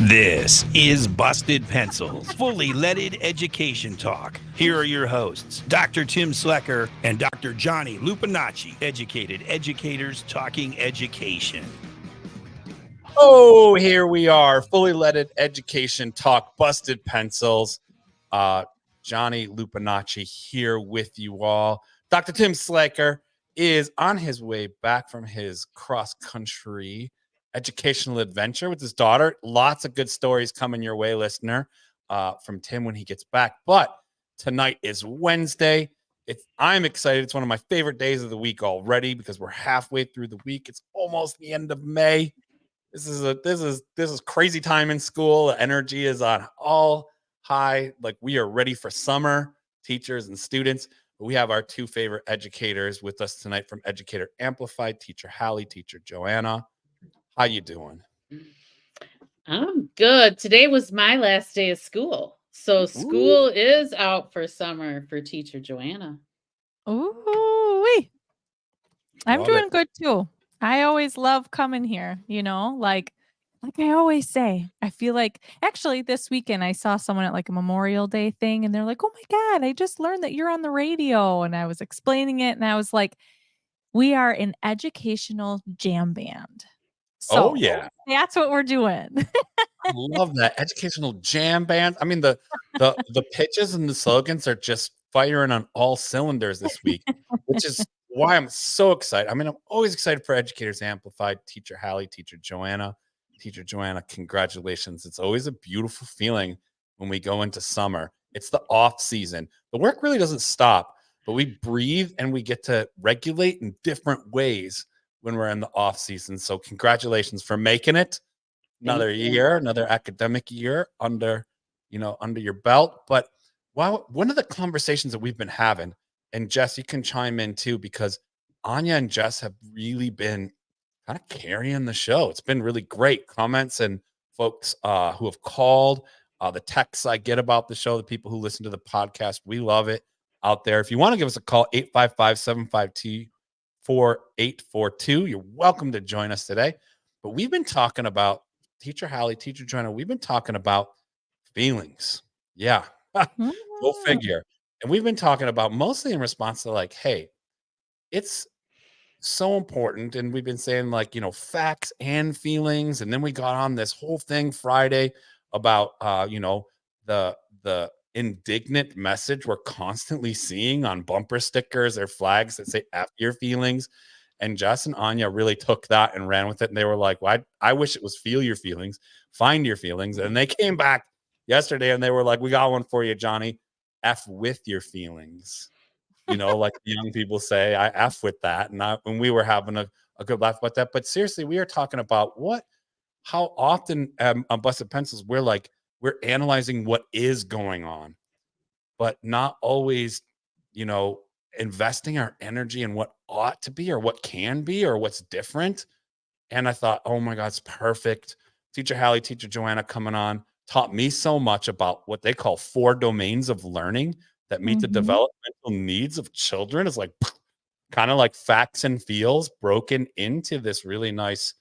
This is Busted Pencils, fully leaded education talk. Here are your hosts, Dr. Tim Slekar and Dr. Johnny Lupinacci, educated educators talking education. Oh, here we are, fully leaded education talk, Busted Pencils. Johnny Lupinacci here with you all. Dr. Tim Slekar is on his way back from his cross-country educational adventure with his daughter. Lots of good stories coming your way, listener, from Tim when he gets back. But tonight is Wednesday. I'm excited. It's one of my favorite days of the week already because we're halfway through the week. It's almost the end of May. This is crazy time in school. The energy is on all high. Like we are ready for summer, teachers and students. But we have our two favorite educators with us tonight from Educator Amplified, Teacher Hallie, Teacher Joanna. How you doing? I'm good. Today was my last day of school. So school is out for summer for Teacher Joanna. Ooh-wee. I'm doing good too. I always love coming here, like I always say. I feel like actually this weekend I saw someone at like a Memorial Day thing and they're like, "Oh my God, I just learned that you're on the radio." And I was explaining it and I was like, we are an educational jam band. So that's what we're doing. I love that. Educational jam band. I mean, the pitches and the slogans are just firing on all cylinders this week, which is why I'm so excited. I mean, I'm always excited for Educators Amplified, Teacher Hallie, Teacher Joanna. Teacher Joanna, congratulations. It's always a beautiful feeling when we go into summer. It's the off season. The work really doesn't stop, but we breathe and we get to regulate in different ways when we're in the off season. So congratulations for making it. Another year, another academic year under your belt. But one of the conversations that we've been having, and Jess, you can chime in too, because Anya and Jess have really been kind of carrying the show. It's been really great comments and folks who have called, the texts I get about the show, the people who listen to the podcast. We love it out there. If you want to give us a call, 855-752-4842. You're welcome to join us today. But we've been talking about, Teacher Hallie, Teacher Joanna, we've been talking about feelings. Yeah, go figure. And we've been talking about mostly in response to like, hey, it's so important. And we've been saying like, facts and feelings. And then we got on this whole thing Friday about, the indignant message we're constantly seeing on bumper stickers or flags that say F your feelings. And Jess and Anya really took that and ran with it. And they were like, well, I wish it was feel your feelings, find your feelings. And they came back yesterday and they were like, we got one for you, Johnny. F with your feelings. Like the young people say, I F with that. And we were having a good laugh about that. But seriously, we are talking about how often on Busted Pencils, we're analyzing what is going on, but not always, investing our energy in what ought to be or what can be or what's different. And I thought, oh my God, it's perfect. Teacher Hallie, Teacher Joanna coming on taught me so much about what they call 4 domains of learning that meet the developmental needs of children. Is like kind of like facts and feels broken into this really nice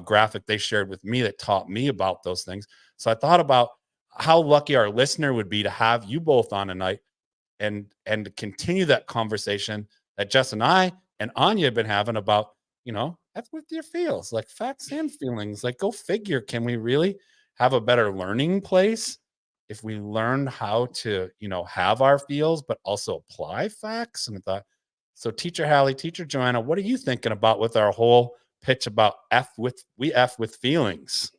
graphic they shared with me that taught me about those things. So I thought about how lucky our listener would be to have you both on tonight and to continue that conversation that Jess and I and Anya have been having about, that's what your feels, like facts and feelings. Like, go figure, can we really have a better learning place if we learn how to, have our feels, but also apply facts? And I thought, so Teacher Hallie, Teacher Joanna, what are you thinking about with our whole pitch about we F with feelings?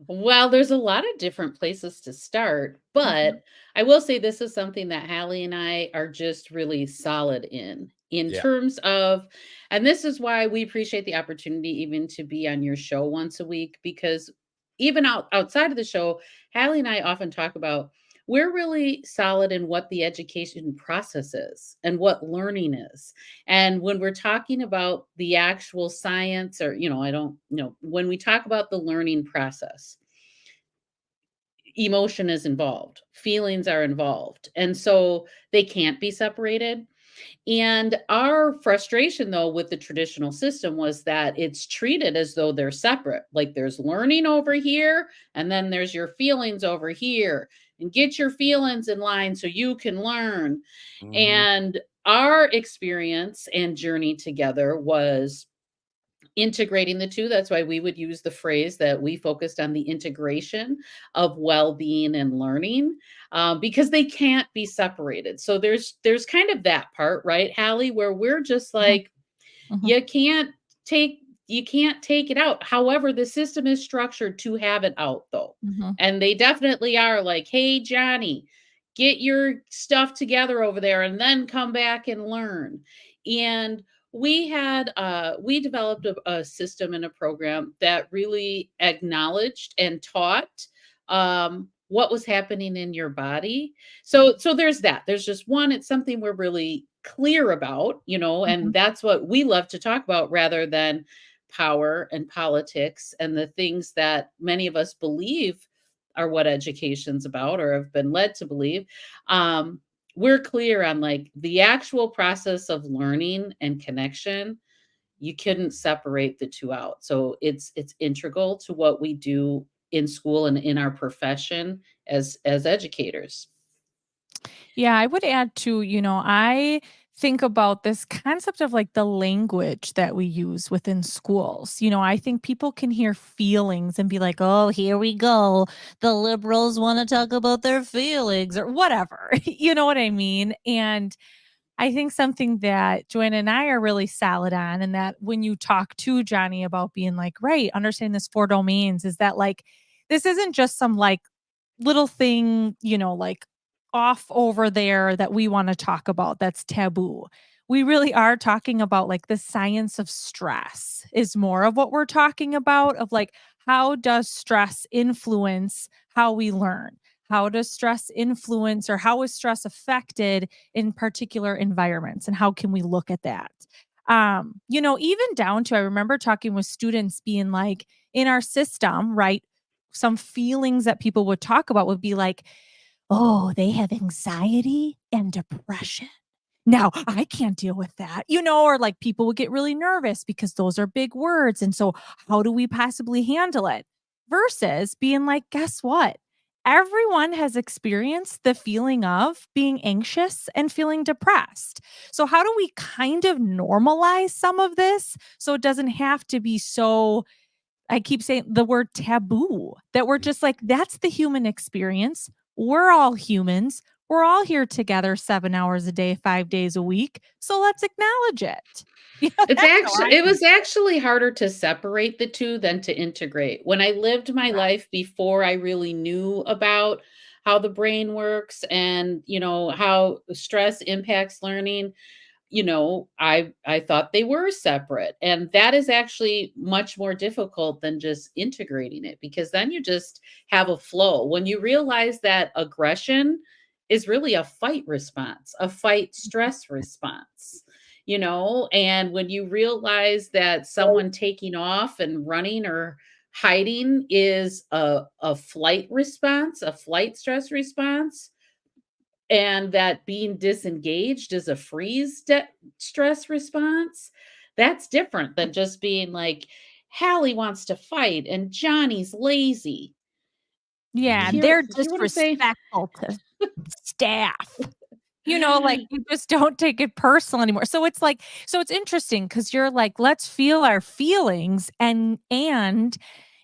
Well, there's a lot of different places to start, but I will say this is something that Hallie and I are just really solid in terms of, and this is why we appreciate the opportunity even to be on your show once a week, because even outside of the show, Hallie and I often talk about we're really solid in what the education process is and what learning is. And when we're talking about the actual science or, when we talk about the learning process, emotion is involved, feelings are involved. And so they can't be separated. And our frustration, though, with the traditional system was that it's treated as though they're separate. Like there's learning over here, and then there's your feelings over here. And get your feelings in line so you can learn. And our experience and journey together was integrating the two. That's why we would use the phrase that we focused on the integration of well-being and learning, because they can't be separated. So there's kind of that part, right, Hallie, where we're just like, Mhm. you can't take it out. However, the system is structured to have it out, though. Mhm. And they definitely are like, hey, Johnny, get your stuff together over there and then come back and learn. And we developed a system and a program that really acknowledged and taught what was happening in your body. So there's that. There's just one, it's something we're really clear about, and that's what we love to talk about rather than power and politics and the things that many of us believe are what education's about or have been led to believe. We're clear on like the actual process of learning and connection. You couldn't separate the two out. So it's integral to what we do in school and in our profession as educators. Yeah, I would add to, I think about this concept of like the language that we use within schools. I think people can hear feelings and be like, oh, here we go. The liberals want to talk about their feelings or whatever. You know what I mean? And I think something that Joanna and I are really solid on, and that when you talk to Johnny about being like, right, understanding this 4 domains, is that like, this isn't just some like little thing, like off over there that we want to talk about that's taboo. We really are talking about like the science of stress is more of what we're talking about, of like, how does stress influence how we learn? How does stress influence, or how is stress affected in particular environments, and how can we look at that? Even down to, I remember talking with students being like, in our system, right? Some feelings that people would talk about would be like, oh, they have anxiety and depression. Now, I can't deal with that, or like people would get really nervous because those are big words. And so, how do we possibly handle it? Versus being like, guess what? Everyone has experienced the feeling of being anxious and feeling depressed. So, how do we kind of normalize some of this so it doesn't have to be so, I keep saying the word taboo, that we're just like, that's the human experience. We're all humans. We're all here together 7 hours a day, 5 days a week. So let's acknowledge it. It was actually harder to separate the two than to integrate. When I lived my life before I really knew about how the brain works and, how stress impacts learning, I thought they were separate. And that is actually much more difficult than just integrating it, because then you just have a flow. When you realize that aggression is really a fight response, a fight stress response, and when you realize that someone taking off and running or hiding is a flight response, a flight stress response, and that being disengaged is a stress response, that's different than just being like, Hallie wants to fight and Johnny's lazy. Yeah, they're Hear what I'm saying? disrespectful to staff. Like you just don't take it personal anymore. So it's like, so it's interesting because you're like, let's feel our feelings, and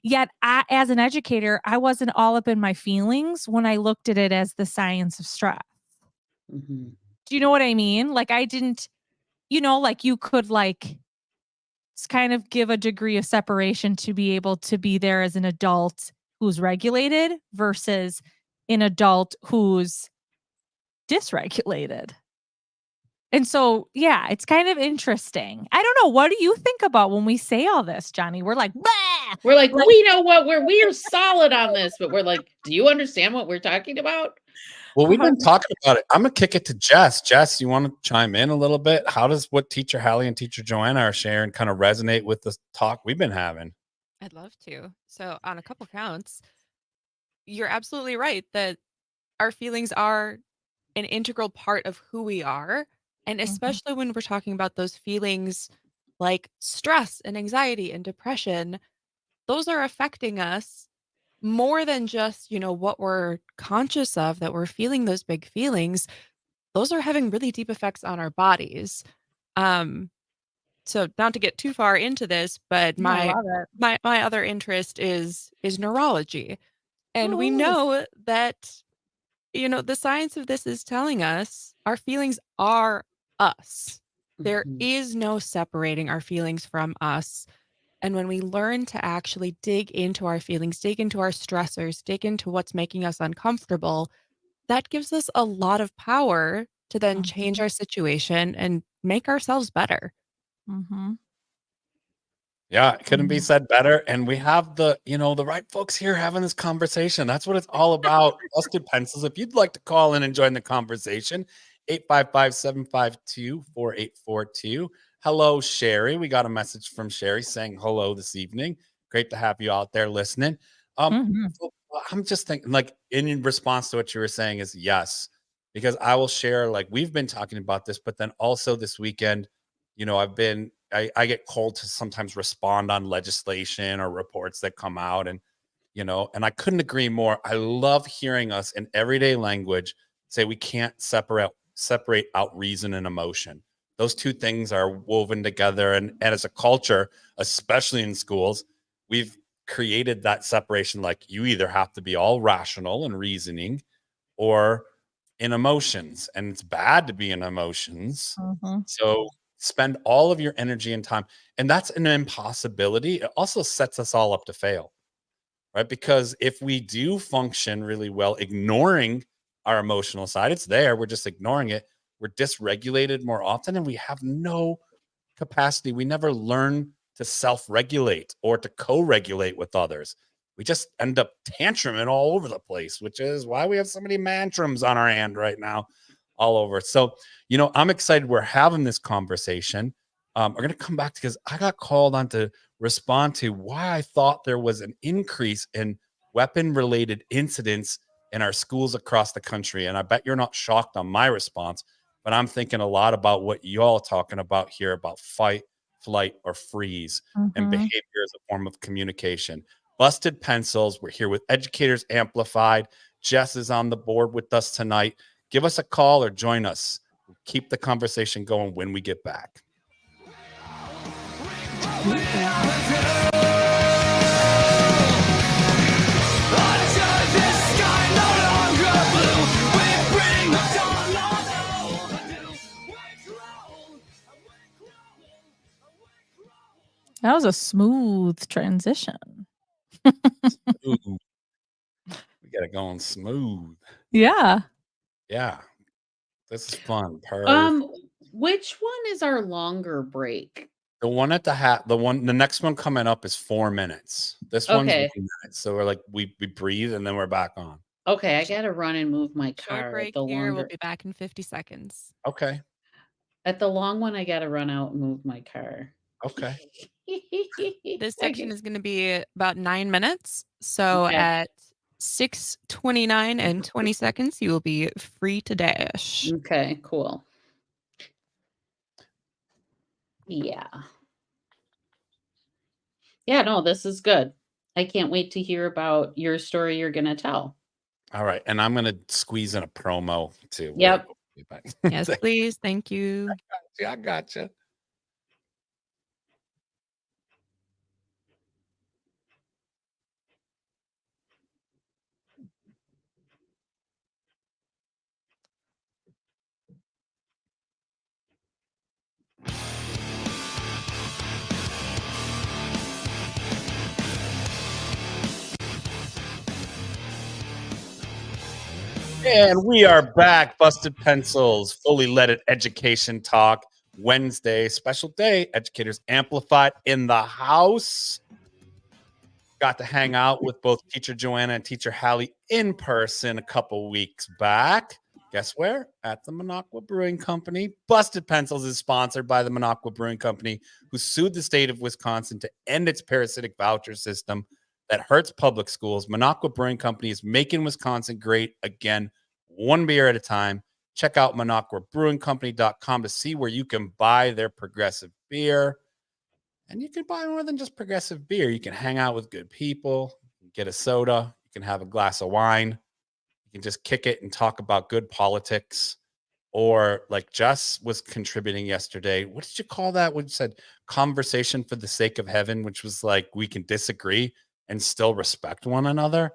yet I, as an educator, I wasn't all up in my feelings when I looked at it as the science of stress. Mhm. Do you know what I mean? Like I didn't, like you could like kind of give a degree of separation to be able to be there as an adult who's regulated versus an adult who's dysregulated. And so, yeah, it's kind of interesting. I don't know. What do you think about when we say all this, Johnny? We're like, bah! We're like, we know what we're solid on this, but we're like, do you understand what we're talking about? Well, we've been talking about it. I'm gonna kick it to Jess. Jess, you want to chime in a little bit? How does what Teacher Hallie and Teacher Joanna are sharing kind of resonate with the talk we've been having? I'd love to. So, on a couple counts, you're absolutely right that our feelings are an integral part of who we are. And especially when we're talking about those feelings like stress and anxiety and depression, those are affecting us more than just, what we're conscious of, that we're feeling those big feelings. Those are having really deep effects on our bodies. Um, so not to get too far into this, but I my love it. my other interest is neurology. And we Ooh. know that, the science of this is telling us our feelings are us. There Mhm. is no separating our feelings from us. And when we learn to actually dig into our feelings, dig into our stressors, dig into what's making us uncomfortable, that gives us a lot of power to then change our situation and make ourselves better. Mm-hmm. Yeah, it couldn't be said better. And we have the right folks here having this conversation. That's what it's all about. Busted Pencils. If you'd like to call in and join the conversation, 855-752-4842. Hello, Sherry. We got a message from Sherry saying hello this evening. Great to have you out there listening. So I'm just thinking, like, in response to what you were saying is yes, because I will share, like, we've been talking about this, but then also this weekend, I get called to sometimes respond on legislation or reports that come out, and and I couldn't agree more. I love hearing us in everyday language say we can't separate out reason and emotion. Those two things are woven together, and as a culture, especially in schools, we've created that separation. Like, you either have to be all rational and reasoning, or in emotions, and it's bad to be in emotions. So spend all of your energy and time, and that's an impossibility. It also sets us all up to fail, right? Because if we do function really well ignoring our emotional side, it's there, we're just ignoring it, we're dysregulated more often, and we have no capacity. We never learn to self-regulate or to co-regulate with others. We just end up tantruming all over the place, which is why we have so many mantrums on our hand right now, all over. So, I'm excited we're having this conversation. We're going to come back because I got called on to respond to why I thought there was an increase in weapon-related incidents in our schools across the country. And I bet you're not shocked on my response, but I'm thinking a lot about what y'all talking about here, about fight, flight, or freeze, and behavior as a form of communication. Busted Pencils. We're here with Educators Amplified. Jess is on the board with us tonight. Give us a call or join us. Keep the conversation going when we get back. That was a smooth transition. Ooh, we got it going smooth. Yeah. Yeah, this is fun. Which one is our longer break? The one at the next one coming up is 4 minutes. This one's 1 minute. So we're like, we breathe and then we're back on. Okay, I gotta run and move my car. Short break here. We'll be back in 50 seconds. Okay. At the long one, I gotta run out and move my car. Okay. This section is going to be about 9 minutes. So at 6:29 and 20 seconds, you will be free to dash. Okay, cool. Yeah. Yeah, no, this is good. I can't wait to hear about your story you're going to tell. All right. And I'm going to squeeze in a promo too. Yep. Yes, please. Thank you. I gotcha. And we are back. Busted Pencils, fully leaded education talk. Wednesday, special day. Educators Amplified in the house. Got to hang out with both Teacher Joanna and Teacher Hallie in person a couple weeks back. Guess where? At the Minocqua Brewing Company. Busted Pencils is sponsored by the Minocqua Brewing Company, who sued the state of Wisconsin to end its parasitic voucher system that hurts public schools. Minocqua Brewing Company is making Wisconsin great again, one beer at a time. Check out MonocroBrewingCompany.com to see where you can buy their progressive beer. And you can buy more than just progressive beer. You can hang out with good people, get a soda, you can have a glass of wine, you can just kick it and talk about good politics. Or like Jess was contributing yesterday. What did you call that? When you said conversation for the sake of heaven, which was like we can disagree and still respect one another.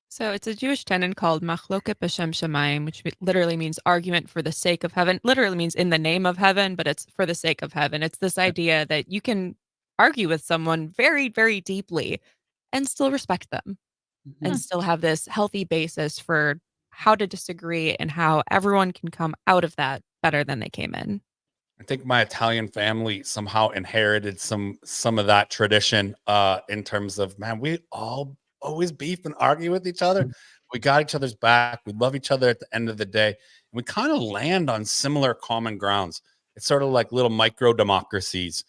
So it's a Jewish tenet called machloket b'shem shamayim, which literally means argument for the sake of heaven. Literally means in the name of heaven, but it's for the sake of heaven. It's this idea that you can argue with someone very, very deeply and still respect them and still have this healthy basis for how to disagree and how everyone can come out of that better than they came in. I think my Italian family somehow inherited some of that tradition in terms of, man, we all always beef and argue with each other. We got each other's back. We love each other at the end of the day. And we kind of land on similar common grounds. It's sort of like little micro democracies.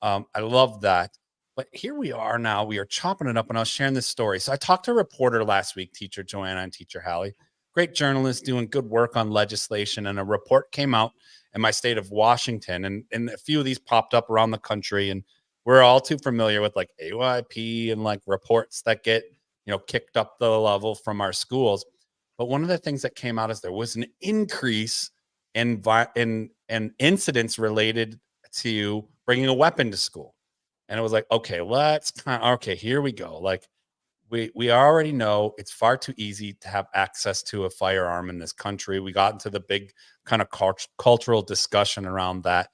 I love that. But here we are now. We are chopping it up, and I was sharing this story. So I talked to a reporter last week, Teacher Joanna and Teacher Hallie, great journalists doing good work on legislation. And a report came out in my state of Washington, and a few of these popped up around the country. And we're all too familiar with like AYP and like reports that get, kicked up the level from our schools. But one of the things that came out is there was an increase in incidents related to bringing a weapon to school. And it was like, okay, here we go. Like we already know it's far too easy to have access to a firearm in this country. We got into the big kind of cultural discussion around that.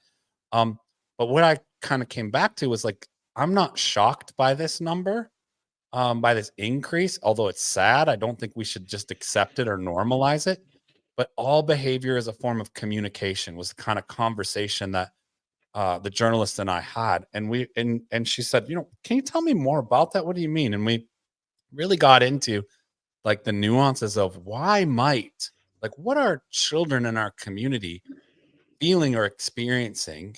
But what I kind of came back to was like, I'm not shocked by this number, by this increase, although it's sad. I don't think we should just accept it or normalize it. But all behavior is a form of communication was the kind of conversation that the journalist and I had. And she said, can you tell me more about that? What do you mean? And we really got into like the nuances of what are children in our community feeling or experiencing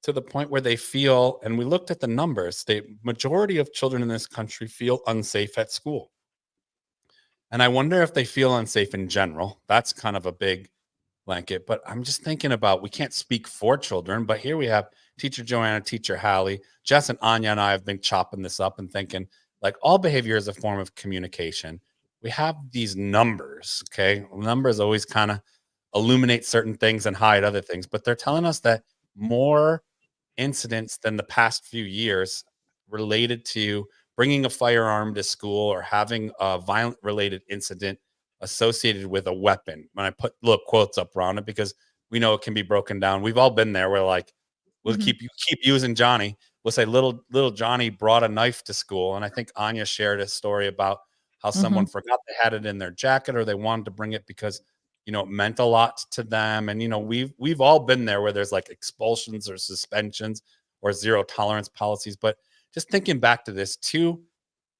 to the point where they feel, and we looked at the numbers, the majority of children in this country feel unsafe at school. And I wonder if they feel unsafe in general. That's kind of a big blanket, but I'm just thinking about, we can't speak for children, but here we have Teacher Joanna, Teacher Hallie, Jess and Anya and I have been chopping this up and thinking like all behavior is a form of communication. We have these numbers, okay? Numbers always kind of illuminate certain things and hide other things, but they're telling us that more incidents than the past few years related to bringing a firearm to school or having a violent related incident associated with a weapon. When I put little quotes up around it, because we know it can be broken down. We've all been there where like, we'll keep using Johnny. We'll say little Johnny brought a knife to school. And I think Anya shared a story about how someone forgot they had it in their jacket or they wanted to bring it because, it meant a lot to them. And, we've all been there where there's like expulsions or suspensions or zero tolerance policies. But just thinking back to this, two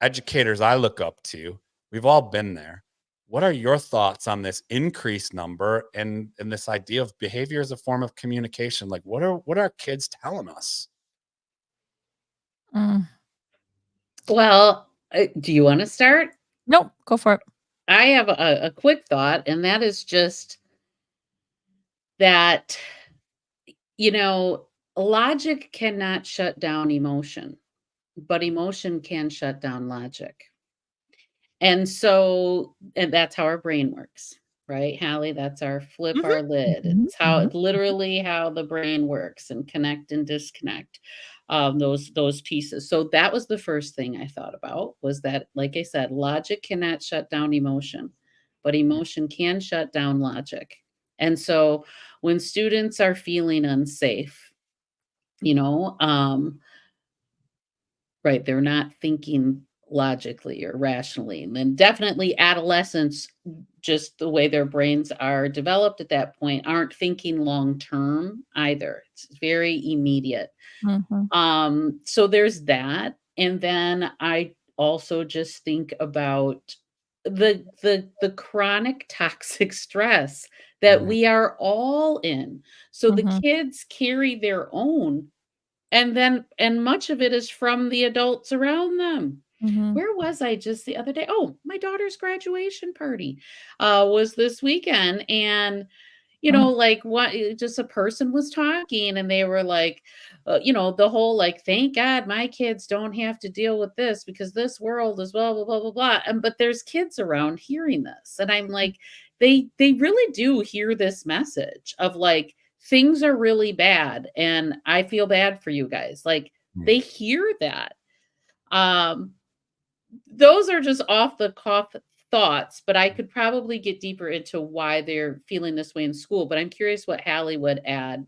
educators I look up to, we've all been there. What are your thoughts on this increased number and this idea of behavior as a form of communication? Like what are kids telling us? Well, do you want to start? Nope, go for it. I have a quick thought, and that is just that, logic cannot shut down emotion, but emotion can shut down logic. And that's how our brain works, right, Hallie? That's our flip our lid. It's literally how the brain works and connect and disconnect those pieces. So that was the first thing I thought about was that, like I said, logic cannot shut down emotion, but emotion can shut down logic. And so when students are feeling unsafe, right, they're not thinking logically or rationally. And then definitely adolescents, just the way their brains are developed at that point, aren't thinking long term either. It's very immediate. So there's that. And then I also just think about the chronic toxic stress that we are all in. So the kids carry their own, and much of it is from the adults around them. Where was I just the other day? Oh, my daughter's graduation party was this weekend, and like what just a person was talking and they were like, the whole like, thank God my kids don't have to deal with this because this world is blah, blah, blah, blah, blah. And but there's kids around hearing this. And I'm like, they really do hear this message of like, things are really bad and I feel bad for you guys. Like they hear that. Those are just off the cuff thoughts, but I could probably get deeper into why they're feeling this way in school. But I'm curious what Hallie would add,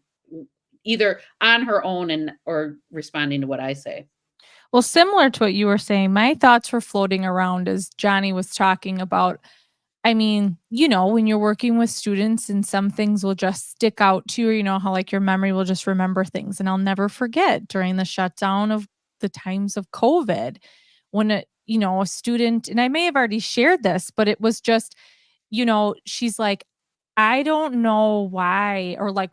either on her own or responding to what I say. Well, similar to what you were saying, my thoughts were floating around as Johnny was talking about. I mean, when you're working with students and some things will just stick out to you, how like your memory will just remember things. And I'll never forget during the shutdown of the times of COVID when a student, and I may have already shared this, but it was just, she's like, I don't know why, or like,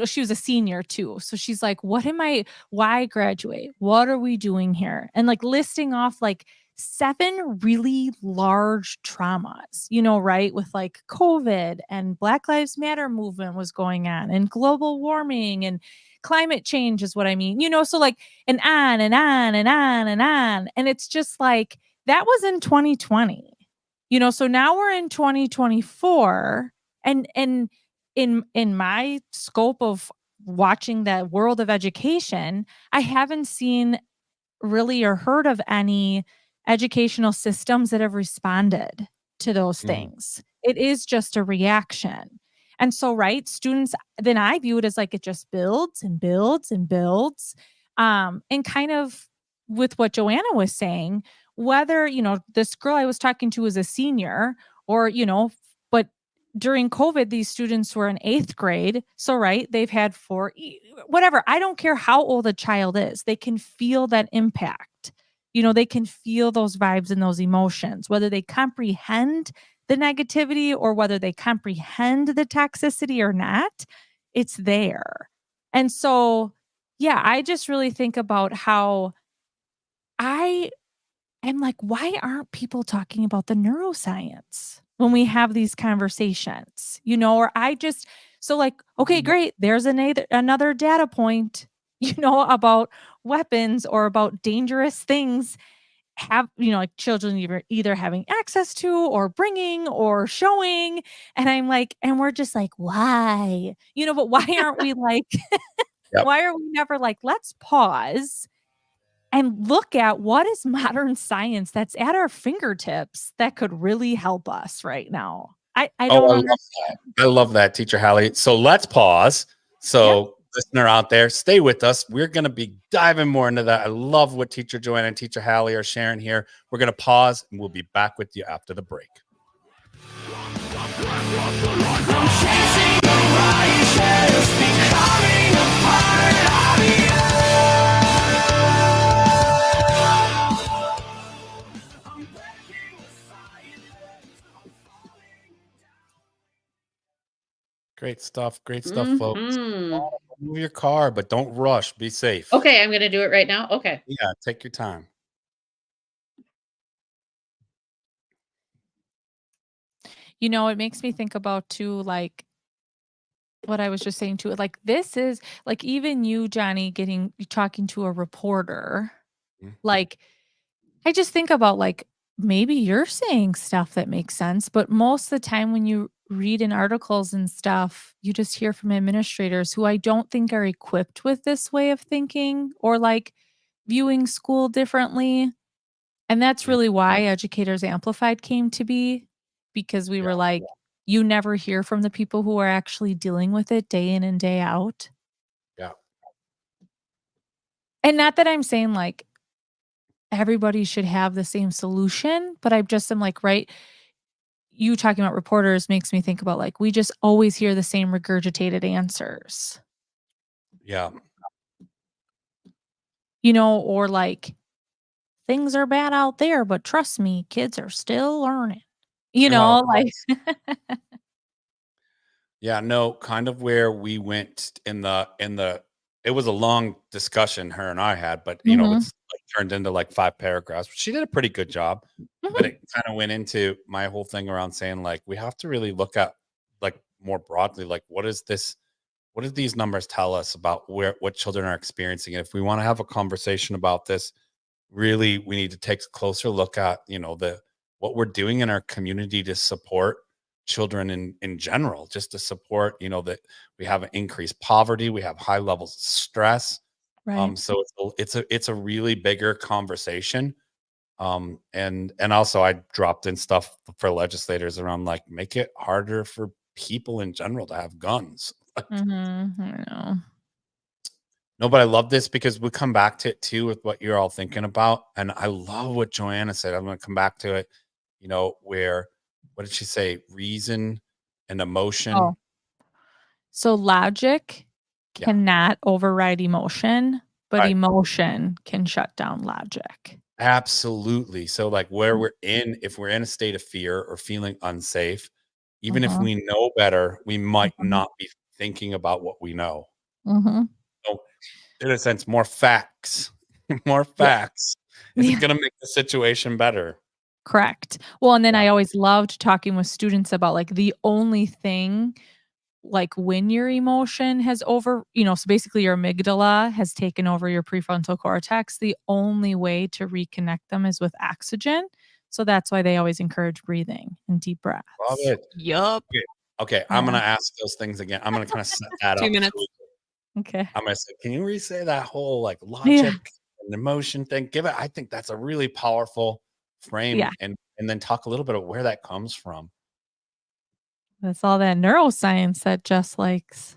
she was a senior too. So she's like, why graduate? What are we doing here? And like listing off like 7 really large traumas, right? With like COVID and Black Lives Matter movement was going on and global warming and climate change is what I mean, so like, and on and on and on and on. And it's just like, that was in 2020, so now we're in 2024. And in my scope of watching the world of education, I haven't seen really or heard of any educational systems that have responded to those things. It is just a reaction. And so, right, students, then I view it as like it just builds and builds and builds. And kind of with what Joanna was saying, whether, this girl I was talking to is a senior or, but during COVID, these students were in 8th grade. So, right, they've had whatever. I don't care how old a child is. They can feel that impact. They can feel those vibes and those emotions, whether they comprehend the negativity or whether they comprehend the toxicity or not, it's there. And so, yeah, I just really think about how I am like, why aren't people talking about the neuroscience when we have these conversations, or so like, okay, great. There's another data point, about weapons or about dangerous things like children either having access to or bringing or showing. And I'm like, and we're just like, why, but why aren't we like, Yep. why are we never like, let's pause and look at what is modern science that's at our fingertips that could really help us right now. I don't understand. I love that, Teacher Hallie. So let's pause. So listener out there, stay with us. We're going to be diving more into that. I love what Teacher Joanna and Teacher Hallie are sharing here. We're going to pause and we'll be back with you after the break. I'm chasing the righteous, becoming a part of you. Great stuff, folks. Move your car, but don't rush. Be safe. Okay, I'm going to do it right now. Okay. Yeah, take your time. It makes me think about too, like what I was just saying too. Like this is like even you, Johnny, talking to a reporter. Like I just think about like maybe you're saying stuff that makes sense, but most of the time when you read in articles and stuff, you just hear from administrators who I don't think are equipped with this way of thinking or like viewing school differently. And that's really why Educators Amplified came to be, because we were like, you never hear from the people who are actually dealing with it day in and day out. Yeah. And not that I'm saying like everybody should have the same solution, but I'm like, right, you talking about reporters makes me think about like, we just always hear the same regurgitated answers. Yeah. Or like, things are bad out there, but trust me, kids are still learning. Like. Yeah, no, kind of where we went in the it was a long discussion her and I had, but it's like turned into like 5 paragraphs. She did a pretty good job, but it kind of went into my whole thing around saying like we have to really look at like more broadly, like what do these numbers tell us about what children are experiencing? And if we want to have a conversation about this, really, we need to take a closer look at, what we're doing in our community to support children in general, just to support, that we have increased poverty, we have high levels of stress. Right. So it's a really bigger conversation. And also I dropped in stuff for legislators around like make it harder for people in general to have guns. I know. No, but I love this because we come back to it too with what you're all thinking about. And I love what Joanna said. I'm going to come back to it, where, what did she say? Reason and emotion. Oh. So logic Yeah. cannot override emotion, but Right. emotion can shut down logic. Absolutely. So like if we're in a state of fear or feeling unsafe, even if we know better, we might not be thinking about what we know. So in a sense, more facts is going to make the situation better. Correct. Well, and then I always loved talking with students about like the only thing, like when your emotion has so basically your amygdala has taken over your prefrontal cortex, the only way to reconnect them is with oxygen. So that's why they always encourage breathing and deep breaths. Love it. Yup. Okay. I'm going to ask those things again. I'm going to kind of set that 2 up. minutes. Okay. I'm going to say, can you re-say that whole like logic and emotion thing? I think that's a really powerful frame, and then talk a little bit of where that comes from. That's all that neuroscience that Jess likes.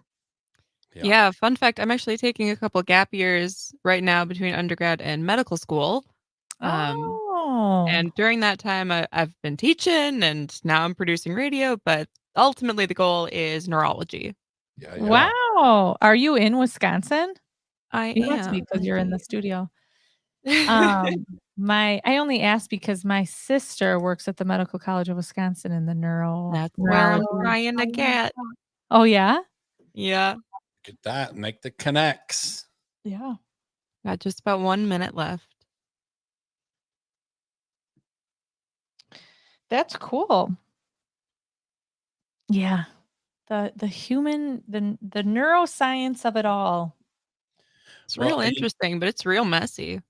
Yeah. Fun fact, I'm actually taking a couple gap years right now between undergrad and medical school. And during that time, I've been teaching, and now I'm producing radio. But ultimately, the goal is neurology. Yeah. Wow. Are you in Wisconsin? You must be because you're in the studio. I only asked because my sister works at the Medical College of Wisconsin in the neuro. That's where I'm trying to get. Oh yeah? Yeah. Get that. Make the connects. Yeah. Got just about 1 minute left. That's cool. Yeah. The neuroscience of it all. It's real interesting, but it's real messy.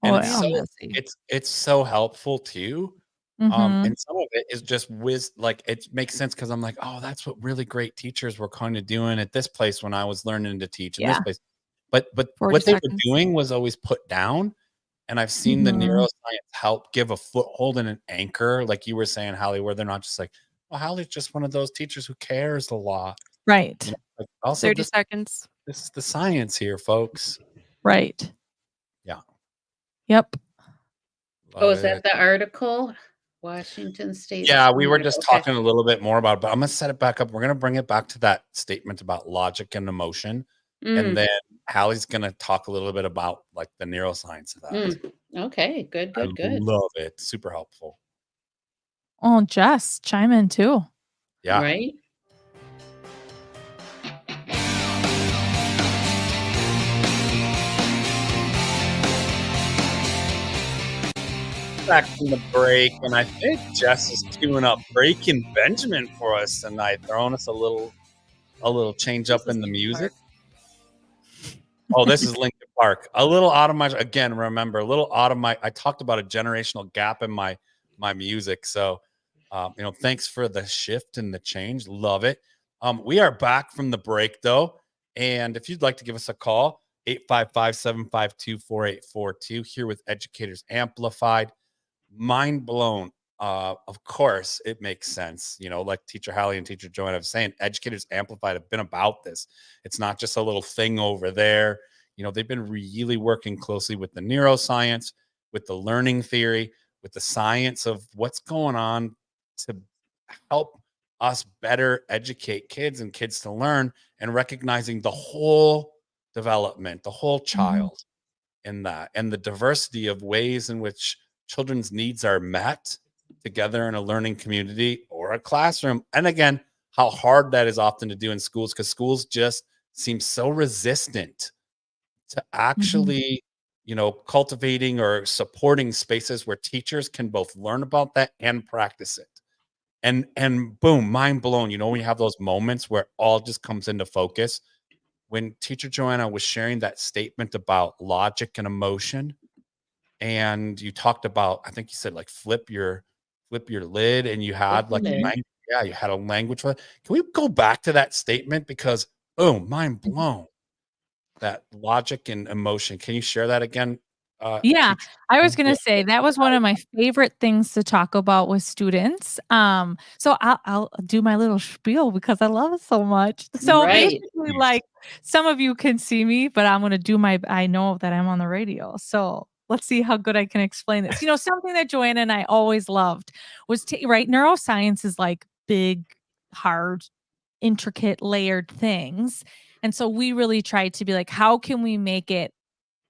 And messy. It's so helpful too. And some of it is just it makes sense because I'm like, oh, that's what really great teachers were kind of doing at this place when I was learning to teach in this place. But what they were doing was always put down. And I've seen the neuroscience help give a foothold and an anchor, like you were saying, Hallie, where they're not just like, well, Hallie's just one of those teachers who cares a lot. Right. Also, 30 seconds. This is the science here, folks. Right. Yeah. Yep. Is that the article? Washington State. Yeah, we were just talking a little bit more about it, but I'm going to set it back up. We're going to bring it back to that statement about logic and emotion. And then Hallie's going to talk a little bit about like the neuroscience of that. Okay, good. I love it. Super helpful. Oh, Jess, chime in too. Yeah. Right? Back from the break, and I think Jess is queuing up Breaking Benjamin for us tonight, throwing us a little change up in the music. Oh, this is Linkin Park. A little out of my I talked about a generational gap in my music. So thanks for the shift and the change. Love it. We are back from the break though. And if you'd like to give us a call, 855-752-4842 here with Educators Amplified. Mind blown. Of course, it makes sense. Like Teacher Hallie and Teacher Joanna have saying, Educators Amplified have been about this. It's not just a little thing over there. They've been really working closely with the neuroscience, with the learning theory, with the science of what's going on to help us better educate kids and kids to learn, and recognizing the whole development, the whole child in that, and the diversity of ways in which children's needs are met together in a learning community or a classroom. And again, how hard that is often to do in schools, because schools just seem so resistant to actually, cultivating or supporting spaces where teachers can both learn about that and practice it. And boom, mind blown. You know, when you have those moments where it all just comes into focus. When teacher Joanna was sharing that statement about logic and emotion, and you talked about, I think you said like flip your lid, and you had like Okay. you had a language for that. Can we go back to that statement? Because boom, mind blown. That logic and emotion. Can you share that again? Yeah, Teacher? I was gonna Yeah. say that was one of my favorite things to talk about with students. So I'll do my little spiel because I love it so much. So Right. basically, like some of you can see me, but I'm gonna do my. I know that I'm on the radio, so let's see how good I can explain this. You know, something that Joanna and I always loved was right. Neuroscience is like big, hard, intricate, layered things, and so we really tried to be like, how can we make it,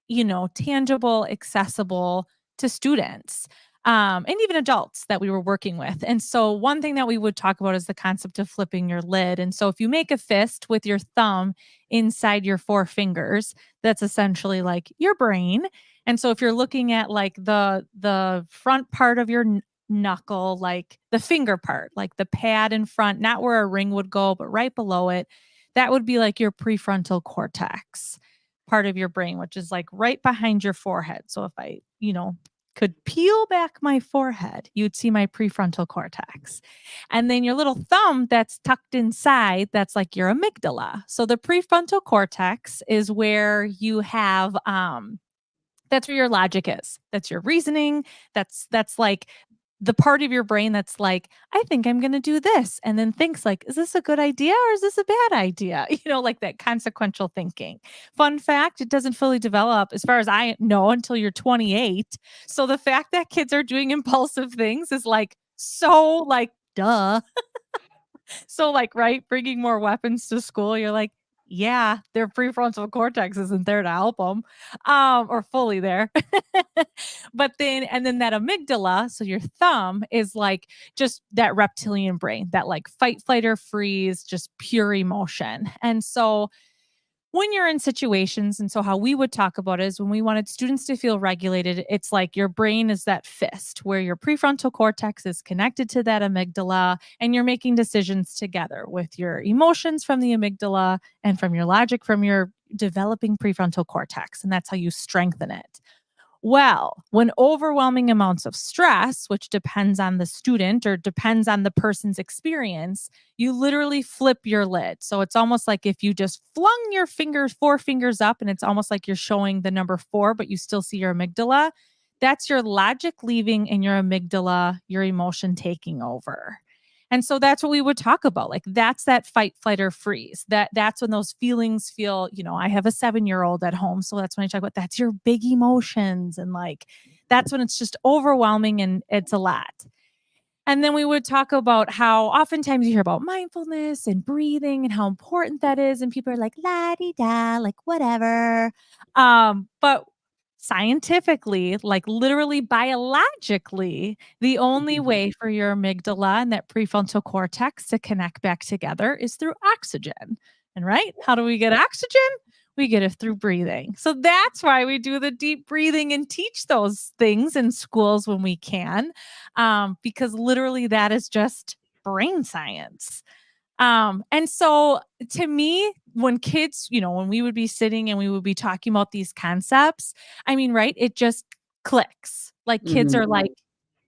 you know, tangible, accessible to students, and even adults that we were working with. And so one thing that we would talk about is the concept of flipping your lid. And so if you make a fist with your thumb inside your four fingers, that's essentially like your brain. And so if you're looking at like the front part of your knuckle, like the finger part, like the pad in front, not where a ring would go, but right below it, that would be like your prefrontal cortex part of your brain, which is like right behind your forehead. So if I, you know, could peel back my forehead, you'd see my prefrontal cortex. And then your little thumb that's tucked inside, that's like your amygdala. So the prefrontal cortex is where you have that's where your logic is. That's your reasoning. That's like the part of your brain that's like, I think I'm going to do this. And then thinks like, is this a good idea or is this a bad idea? You know, like that consequential thinking. Fun fact, it doesn't fully develop as far as I know until you're 28. So the fact that kids are doing impulsive things is like, so like, duh. So like, right, bringing more weapons to school, you're like, yeah, their prefrontal cortex isn't there to help them, or fully there. But then, and then that amygdala, so your thumb is like just that reptilian brain, that like fight, flight, or freeze, just pure emotion. And so when you're in situations, and so how we would talk about it is when we wanted students to feel regulated, it's like your brain is that fist where your prefrontal cortex is connected to that amygdala, and you're making decisions together with your emotions from the amygdala and from your logic from your developing prefrontal cortex. And that's how you strengthen it. Well, when overwhelming amounts of stress, which depends on the student or depends on the person's experience, you literally flip your lid. So it's almost like if you just flung your fingers, four fingers up, and it's almost like you're showing the number 4, but you still see your amygdala. That's your logic leaving and your amygdala, your emotion taking over. And so that's what we would talk about. Like that's that fight, flight, or freeze. That's when those feelings feel, you know, I have a 7-year-old at home. So that's when I talk about that's your big emotions. And like that's when it's just overwhelming and it's a lot. And then we would talk about how oftentimes you hear about mindfulness and breathing and how important that is. And people are like, la di da, like whatever. But scientifically, like literally biologically, the only way for your amygdala and that prefrontal cortex to connect back together is through oxygen. And right? How do we get oxygen? We get it through breathing. So that's why we do the deep breathing and teach those things in schools when we can, because literally that is just brain science. And so to me, when kids, you know, when we would be sitting and we would be talking about these concepts, I mean, right, it just clicks. Like kids are like,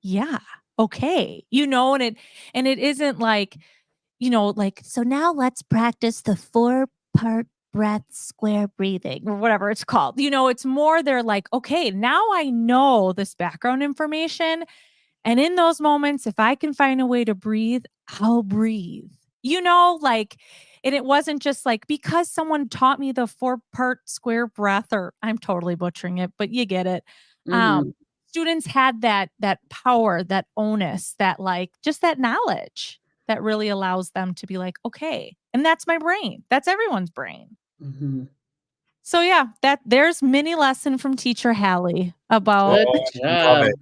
yeah, okay, you know, and it isn't like, you know, like, so now let's practice the 4-part breath square breathing or whatever it's called. You know, it's more they're like, okay, now I know this background information. And in those moments, if I can find a way to breathe, I'll breathe. You know, like, and it wasn't just like because someone taught me the 4-part square breath, or I'm totally butchering it, but you get it. Mm-hmm. Students had that power, that onus, that like just that knowledge that really allows them to be like, okay, and that's my brain. That's everyone's brain. Mm-hmm. So yeah, that there's mini lesson from teacher Hallie about Good Love job. it.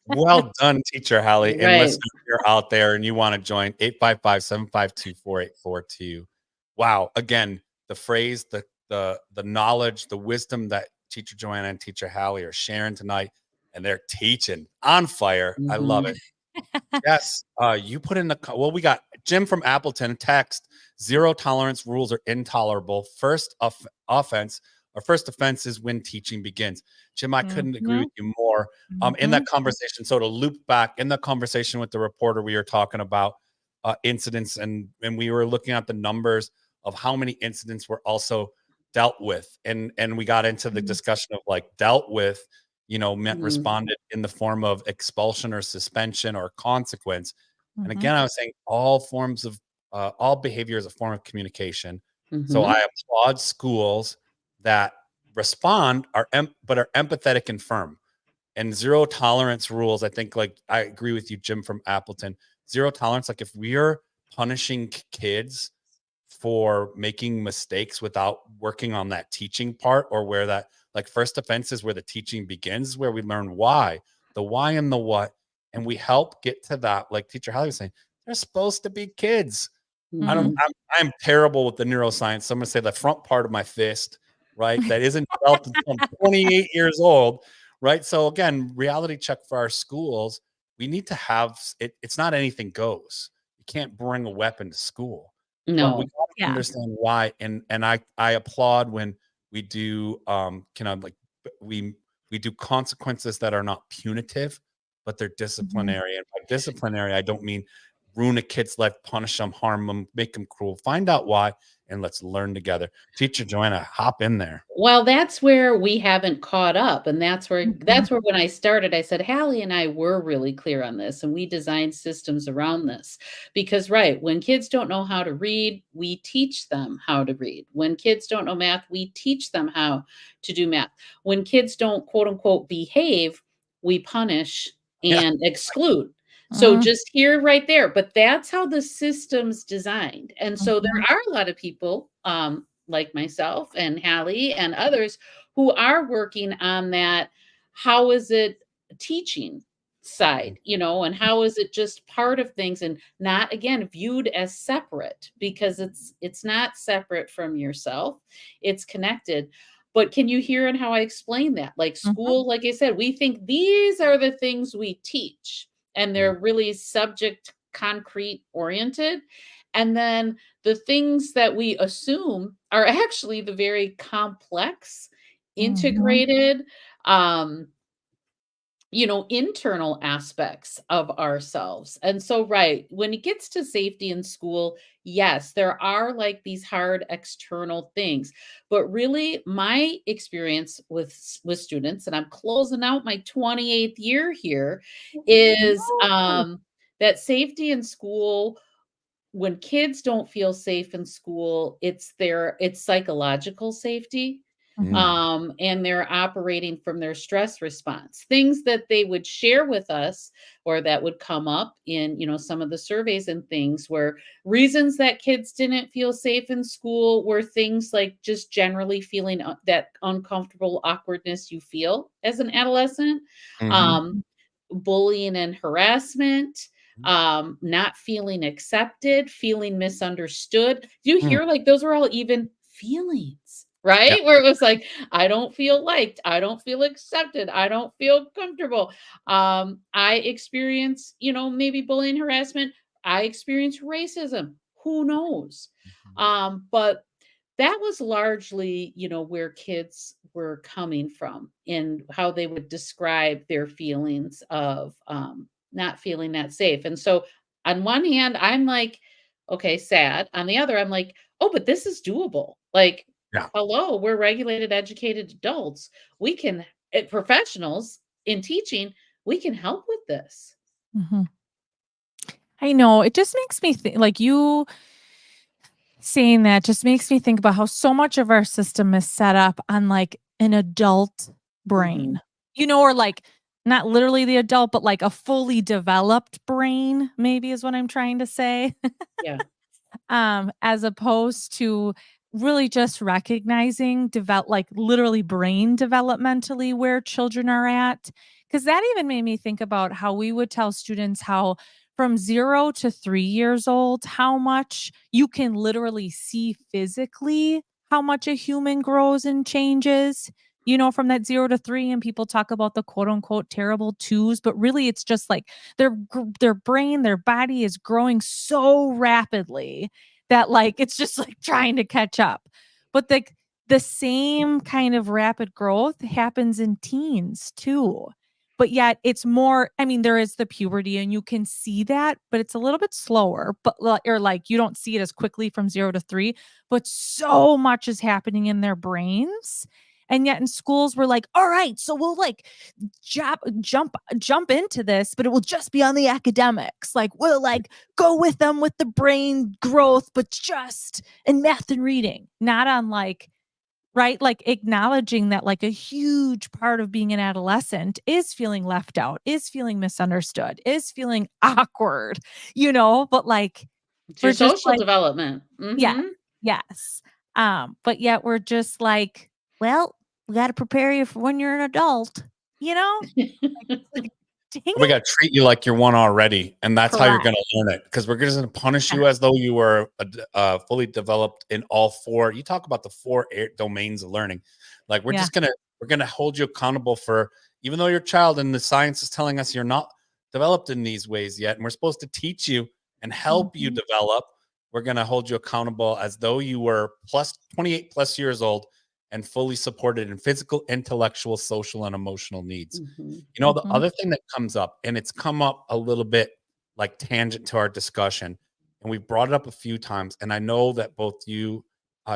Well done, teacher Hallie. And Right. listen, if you're out there and you want to join, 855-752-4842. Wow. Again, the phrase, the knowledge, the wisdom that teacher Joanna and teacher Hallie are sharing tonight, and they're teaching on fire. I love it. Yes. You put in well, we got Jim from Appleton text, 0 tolerance rules are intolerable. First offense or first offense is when teaching begins. Jim, I couldn't agree with you more. In that conversation. So to loop back in the conversation with the reporter, we were talking about incidents and we were looking at the numbers of how many incidents were also dealt with. And we got into the discussion of like dealt with, responded in the form of expulsion or suspension or consequence. And again, I was saying all forms of all behavior is a form of communication. So I applaud schools that respond but are empathetic and firm. And 0 tolerance rules, I think, like I agree with you, Jim from Appleton. 0 tolerance, like if we're punishing kids for making mistakes without working on that teaching part, or where that like first offense is where the teaching begins, where we learn the why and the what, and we help get to that. Like Teacher Hallie was saying, they're supposed to be kids. I'm terrible with the neuroscience. So I'm gonna say the front part of my fist, right? That isn't developed until I'm 28 years old, right? So again, reality check for our schools. We need to have it. It's not anything goes. You can't bring a weapon to school. But we No. gotta understand why. And I applaud when we do we do consequences that are not punitive, but they're disciplinary. And by disciplinary, I don't mean ruin a kid's life, punish them, harm them, make them cruel. Find out why, and let's learn together. Teacher Joanna, hop in there. Well, that's where we haven't caught up, and that's where when I started, I said, Hallie and I were really clear on this, and we designed systems around this. Because, right, when kids don't know how to read, we teach them how to read. When kids don't know math, we teach them how to do math. When kids don't, quote unquote, behave, we punish and exclude. So just here, right there. But that's how the system's designed. And so there are a lot of people, like myself and Hallie and others, who are working on that. How is it teaching side, and how is it just part of things and not, again, viewed as separate, because it's not separate from yourself. It's connected. But can you hear in how I explain that? Like school, like I said, we think these are the things we teach, and they're really subject concrete oriented. And then the things that we assume are actually the very complex, integrated, internal aspects of ourselves. And so, right, when it gets to safety in school, yes, there are like these hard external things. But really, my experience with students, and I'm closing out my 28th year here, is that safety in school, when kids don't feel safe in school, it's psychological safety. And they're operating from their stress response, things that they would share with us, or that would come up in, some of the surveys and things, where reasons that kids didn't feel safe in school were things like just generally feeling that uncomfortable awkwardness you feel as an adolescent, bullying and harassment, not feeling accepted, feeling misunderstood. You hear like those are all even feelings, right? Where it was like, I don't feel liked, I don't feel accepted, I don't feel comfortable. I experience, maybe bullying, harassment. I experience racism. Who knows? But that was largely, where kids were coming from and how they would describe their feelings of not feeling that safe. And so on one hand, I'm like, okay, sad. On the other, I'm like, oh, but this is doable. Like, hello, we're regulated, educated adults. We can, professionals in teaching, we can help with this. I know. It just makes me think, like you saying that just makes me think about how so much of our system is set up on like an adult brain, or like not literally the adult, but like a fully developed brain, maybe is what I'm trying to say. Yeah. As opposed to really just recognizing like literally brain developmentally where children are at. Because that even made me think about how we would tell students how from 0 to 3 years old, how much you can literally see physically how much a human grows and changes. from that 0 to 3, and people talk about the quote unquote terrible 2s, but really it's just like their brain, their body is growing so rapidly that like it's just like trying to catch up. But the same kind of rapid growth happens in teens too. But yet it's more, there is the puberty and you can see that, but it's a little bit slower, or like you don't see it as quickly from 0 to 3, but so much is happening in their brains. And yet in schools, we're like, all right, so we'll like jump into this, but it will just be on the academics. Like we'll like go with them with the brain growth, but just in math and reading, not on like, right? Like acknowledging that like a huge part of being an adolescent is feeling left out, is feeling misunderstood, is feeling awkward, but like It's your we're just social like, development. yeah, yes. But yet we're just like, well, we got to prepare you for when you're an adult, like, dang We it. got to treat you like you're one already, and that's how you're Correct. going to learn it, because we're going to punish you as though you were fully developed in all 4. You talk about the 4 domains of learning. Like we're going to hold you accountable for, even though you're a child and the science is telling us you're not developed in these ways yet, and we're supposed to teach you and help you develop. We're going to hold you accountable as though you were 28 plus years old and fully supported in physical, intellectual, social, and emotional needs. The other thing that comes up, and it's come up a little bit like tangent to our discussion, and we've brought it up a few times, and I know that both you,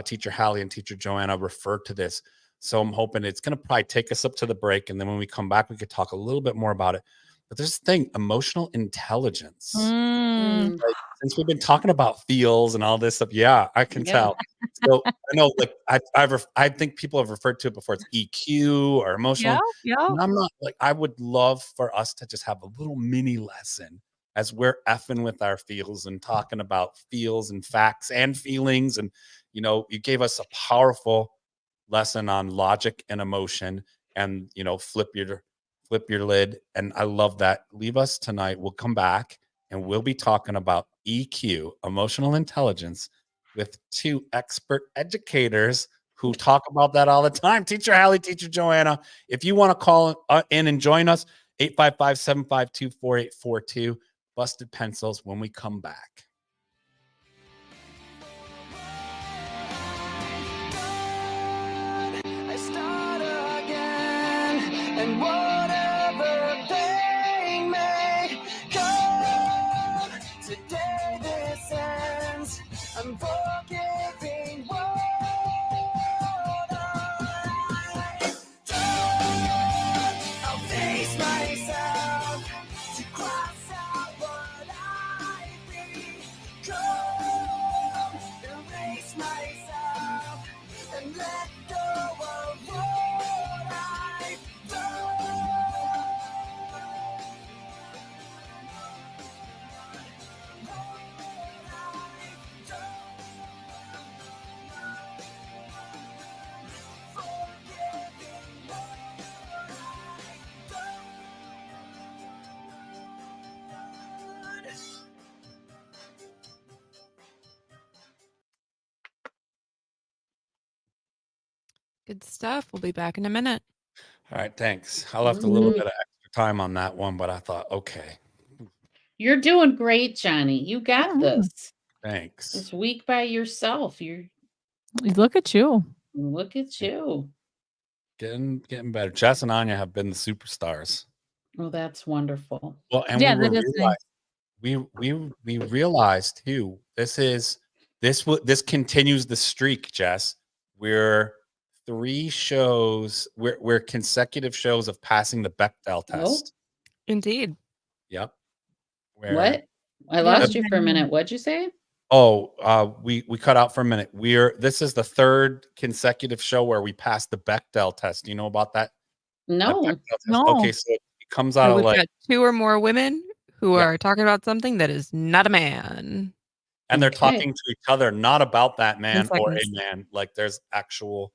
Teacher Hallie, and Teacher Joanna referred to this, so I'm hoping it's going to probably take us up to the break, and then when we come back, we could talk a little bit more about it. But there's this thing, emotional intelligence. Like, since we've been talking about feels and all this stuff, I can tell. So I know, like I think people have referred to it before. It's EQ or emotional. And I'm not like, I would love for us to just have a little mini lesson as we're effing with our feels and talking about feels and facts and feelings. And you gave us a powerful lesson on logic and emotion, and flip your lid. And I love that. Leave us tonight. We'll come back and we'll be talking about EQ, emotional intelligence, with 2 expert educators who talk about that all the time. Teacher Hallie, Teacher Joanna. If you want to call in and join us, 855-752-4842. Busted Pencils when we come back. I start again, and whatever pain may come, today this ends. I'm forgiving what I've done. I'll face myself to cross out what I've become, erase myself and let go of what I've Good stuff. We'll be back in a minute. All right, thanks. I left a little bit of extra time on that one, but I thought, okay. You're doing great, Johnny. You got this. Thanks. This week by yourself. Look at you. Look at you. Getting better. Jess and Anya have been the superstars. Oh, that's wonderful. Well, and we realized too, this continues the streak, Jess. We're 3 shows, we're consecutive shows of passing the Bechdel test. Indeed. Yep. What? I lost you for a minute. What'd you say? Oh, we cut out for a minute. This is the 3rd consecutive show where we passed the Bechdel test. Do you know about that? No. No. Okay, so it comes out of We've like got 2 or more women who are talking about something that is not a man. And they're talking to each other, not about that man or a seconds. man. Like there's actual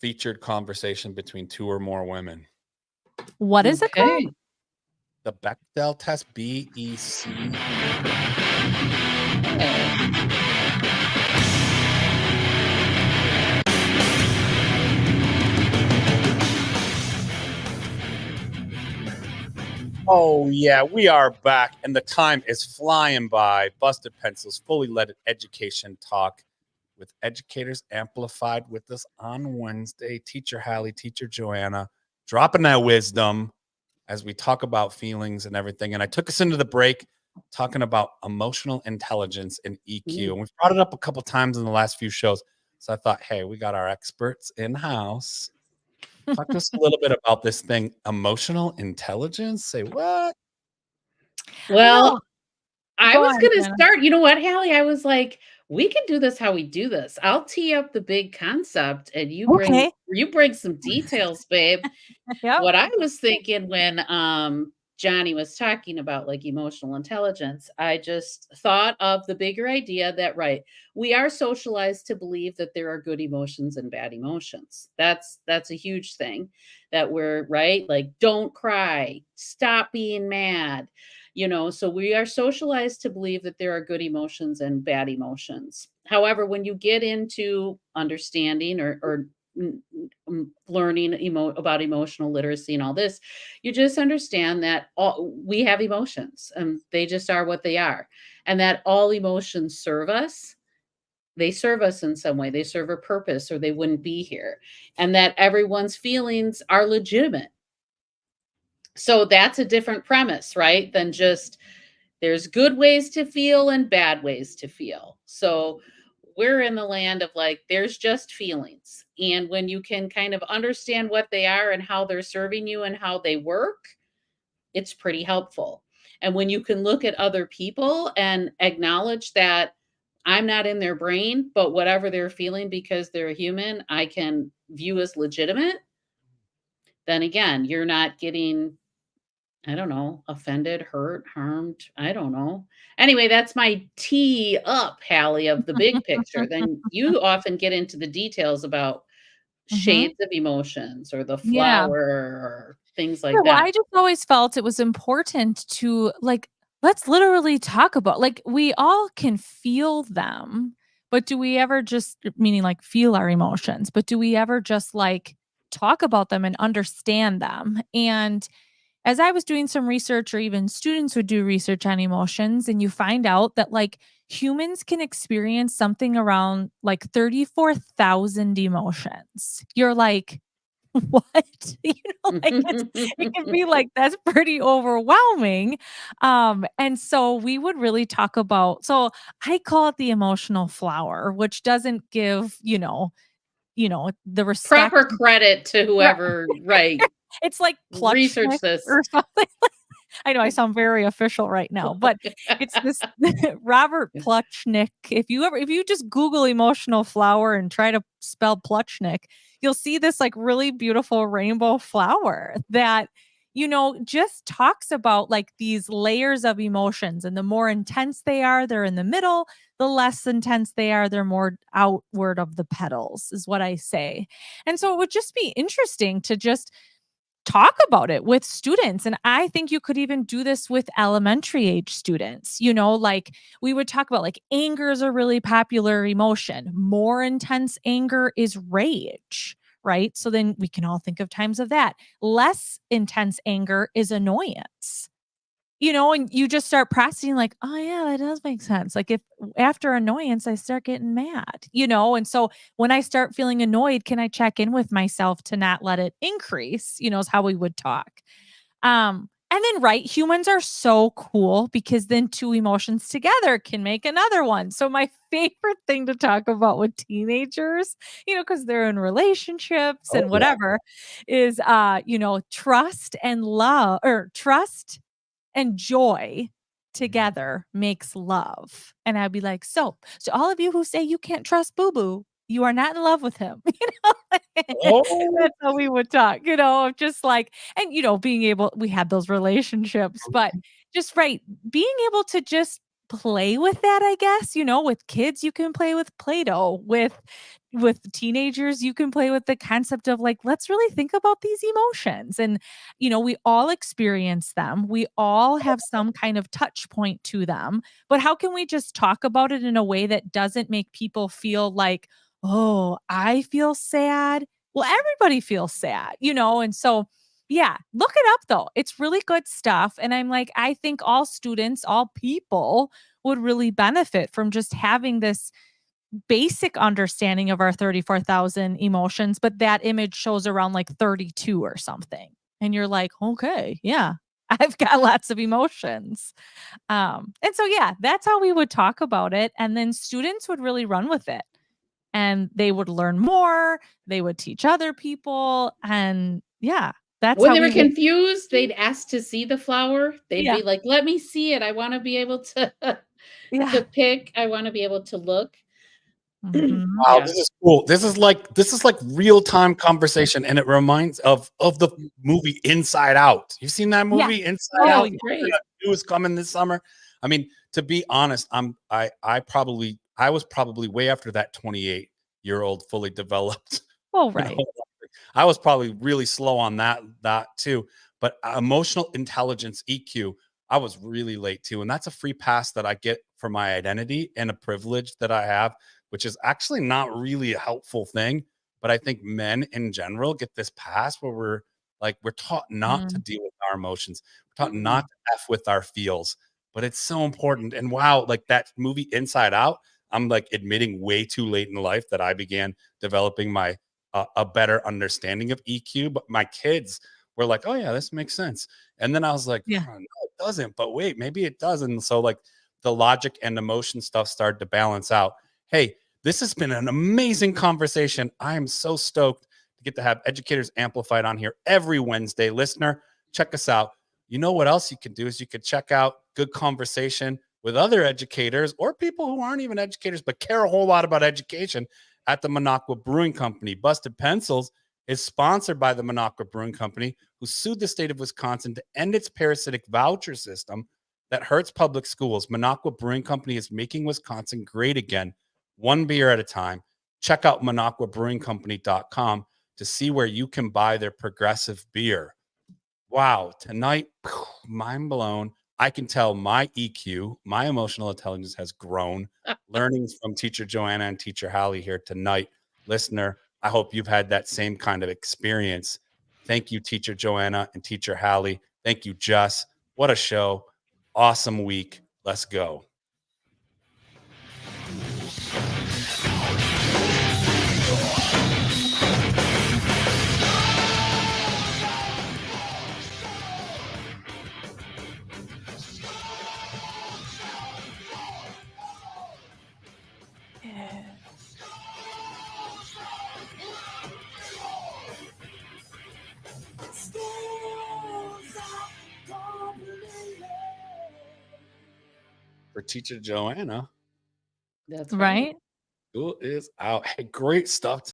featured conversation between 2 or more women. What is it called? The Bechdel test, BEC. Oh, yeah, we are back, and the time is flying by. Busted Pencils, fully leaded education talk with educators amplified with us on Wednesday. Teacher Hallie, Teacher Joanna, dropping that wisdom as we talk about feelings and everything. And I took us into the break talking about emotional intelligence and EQ. And we've brought it up a couple times in the last few shows. So I thought, hey, we got our experts in-house. Talk to us a little bit about this thing, emotional intelligence. Say what? Well, I go was on, going to Jenna. start. You know what, Hallie? I was like, we can do this how we do this. I'll tee up the big concept and you bring some details, babe. Yep. What I was thinking when Johnny was talking about like emotional intelligence, I just thought of the bigger idea that we are socialized to believe that there are good emotions and bad emotions. That's a huge thing that we're like don't cry, stop being mad. So we are socialized to believe that there are good emotions and bad emotions. However, when you get into understanding or learning about emotional literacy and all this, you just understand that we have emotions and they just are what they are, and that all emotions serve us. They serve us in some way. They serve a purpose or they wouldn't be here, and that everyone's feelings are legitimate. So that's a different premise, right? Than just there's good ways to feel and bad ways to feel. So we're in the land of like, there's just feelings. And when you can kind of understand what they are and how they're serving you and how they work, it's pretty helpful. And when you can look at other people and acknowledge that I'm not in their brain, but whatever they're feeling because they're a human, I can view as legitimate, then again, you're not getting, I don't know, offended, hurt, harmed. I don't know. Anyway, that's my tee up, Hallie, of the big picture. Then you often get into the details about shades of emotions or the Yeah. flower or things Yeah, like well, that. I just always felt it was important to let's literally talk about we all can feel them, but do we ever just meaning feel our emotions, but do we ever just talk about them and understand them? And as I was doing some research, or even students would do research on emotions, and you find out that humans can experience something around 34,000 emotions. You're like, what? It can be that's pretty overwhelming. And so we would really talk about, so I call it the emotional flower, which doesn't give, the respect. Proper credit to Right. whoever, right, It's like research Plutchnik this. or something. I know I sound very official right now, but it's this Robert Plutchnik. If you just Google emotional flower and try to spell Plutchnik, you'll see this really beautiful rainbow flower that just talks about these layers of emotions, and the more intense they are, they're in the middle. The less intense they are, they're more outward of the petals, is what I say. And so it would just be interesting to just talk about it with students. And I think you could even do this with elementary age students. We would talk about anger is a really popular emotion. More intense anger is rage, right? So then we can all think of times of that. Less intense anger is annoyance. And you just start practicing oh yeah, that does make sense. If after annoyance, I start getting mad, and so when I start feeling annoyed, can I check in with myself to not let it increase, is how we would talk. And then, right, humans are so cool because then two emotions together can make another one. So my favorite thing to talk about with teenagers, because they're in relationships and whatever, is trust and love, or trust and joy together makes love. And I'd be like, so all of you who say you can't trust Boo Boo, you are not in love with him. Oh, That's how we would talk, of just and being able, we had those relationships, but just right, being able to just play with that, I guess, with kids, you can play with Play-Doh. With teenagers, you can play with the concept of let's really think about these emotions. And, we all experience them. We all have some kind of touch point to them. But how can we just talk about it in a way that doesn't make people feel oh, I feel sad? Well, everybody feels sad, and so Yeah, look it up though. It's really good stuff. And I'm like, I think all students, all people would really benefit from just having this basic understanding of our 34,000 emotions, but that image shows around like 32 or something. And you're like, okay, yeah, I've got lots of emotions. And so, yeah, that's how we would talk about it. And then students would really run with it and they would learn more. They would teach other people. And yeah, that's When how they we were would. confused, they'd ask to see the flower. They'd Yeah. be like, "Let me see it. I want to be able to Yeah. to pick. I want to be able to look." Mhm. Wow, Yeah. this is cool. This is like real time conversation, and it reminds of the movie Inside Out. You've seen that Yeah. movie Inside Oh, Out? yeah. Great. New is coming this summer. I mean, to be honest, I was probably way after that 28-year-old fully developed. Oh, You know, right. I was probably really slow on that too. But emotional intelligence EQ, I was really late too, and that's a free pass that I get for my identity and a privilege that I have, which is actually not really a helpful thing. But I think men in general get this pass where we're taught not to Mm. deal with our emotions, we're taught not to f with our feels. But it's so important. And wow, like that movie Inside Out, I'm like admitting way too late in life that I began developing my a better understanding of EQ. But my kids were like, "Oh yeah, this makes sense." And then I was like, Yeah. "Oh, no, it doesn't." But wait, maybe it does. And so like the logic and emotion stuff started to balance out. Hey, this has been an amazing conversation. I am so stoked to get to have Educators Amplified on here every Wednesday. Listener, check us out. You know what else you can do is you could check out good conversation with other educators or people who aren't even educators but care a whole lot about education at the Minocqua Brewing Company. Busted Pencils is sponsored by the Minocqua Brewing Company, who sued the state of Wisconsin to end its parasitic voucher system that hurts public schools. Minocqua Brewing Company is making Wisconsin great again, one beer at a time. Check out MinocquaBrewingCompany.com to see where you can buy their progressive beer. Wow, tonight, mind blown. I can tell my EQ, my emotional intelligence has grown. Learnings from teacher Joanna and teacher Hallie here tonight. Listener, I hope you've had that same kind of experience. Thank you, teacher Joanna and teacher Hallie. Thank you, Jess. What a show. Awesome week. Let's go. For teacher Joanna, That's right. Right. school is out. Hey, great stuff